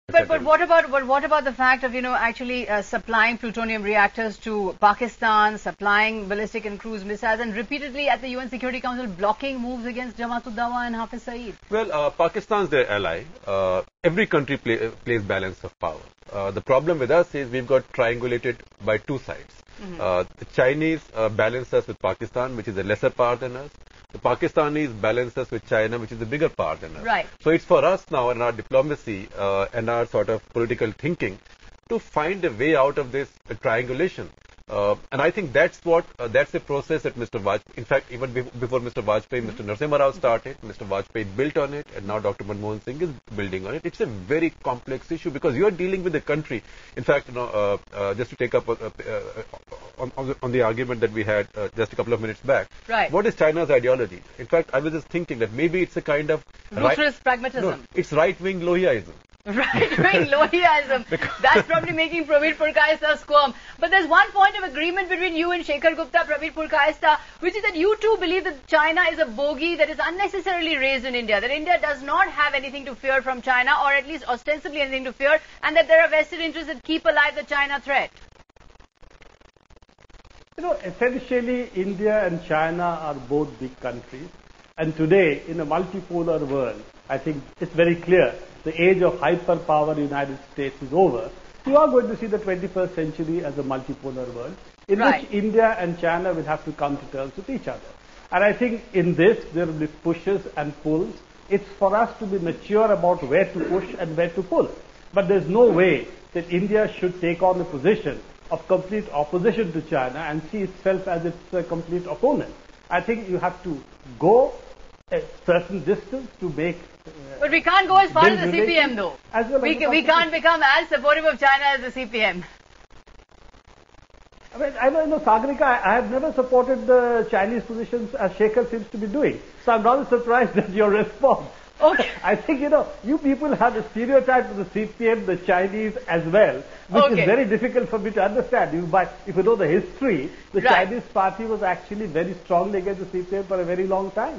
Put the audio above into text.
But what about the fact of actually supplying plutonium reactors to Pakistan, supplying ballistic and cruise missiles, and repeatedly at the UN Security Council blocking moves against Jamaat-ud-Dawa and Hafiz Saeed? Well, Pakistan's their ally. Every country plays balance of power. The problem with us is we've got triangulated by two sides. The Chinese balance us with Pakistan, which is a lesser power than us. The Pakistanis balance us with China, which is a bigger power than us. Right. So it's for us now in our diplomacy and our sort of political thinking to find a way out of this triangulation. And I think that's the process that Mr. Vajpayee, in fact, even before Mr. Vajpayee, Mr. Narasimha Rao started, Mr. Vajpayee built on it, and now Dr. Manmohan Singh is building on it. It's a very complex issue because you are dealing with a country. In fact, just to take up on the argument that we had just a couple of minutes back. Right. What is China's ideology? In fact, I was just thinking that maybe it's a kind of ruthless pragmatism. No, it's right-wing Lohiaism. Right-wing Lohiaism. That's probably making Prabir Purkayastha squirm. But there's one point of agreement between you and Shekhar Gupta, Prabir Purkayastha, which is that you two believe that China is a bogey that is unnecessarily raised in India, that India does not have anything to fear from China, or at least ostensibly anything to fear, and that there are vested interests that keep alive the China threat. Essentially, India and China are both big countries. And today, in a multipolar world, I think it's very clear the age of hyperpower United States is over. You are going to see the 21st century as a multipolar world in which India and China will have to come to terms with each other. And I think in this, there will be pushes and pulls. It's for us to be mature about where to push and where to pull. But there's no way that India should take on a position of complete opposition to China and see itself as its complete opponent. I think you have to go a certain distance to make... but we can't go as far as the CPM though. We can't become as supportive of China as the CPM. I know, Sagarika, I have never supported the Chinese positions as Shekhar seems to be doing. So I'm rather surprised at your response. Okay. I think, you people have a stereotype of the CPM, the Chinese as well, which is very difficult for me to understand. If you know the history, the Chinese party was actually very strongly against the CPM for a very long time.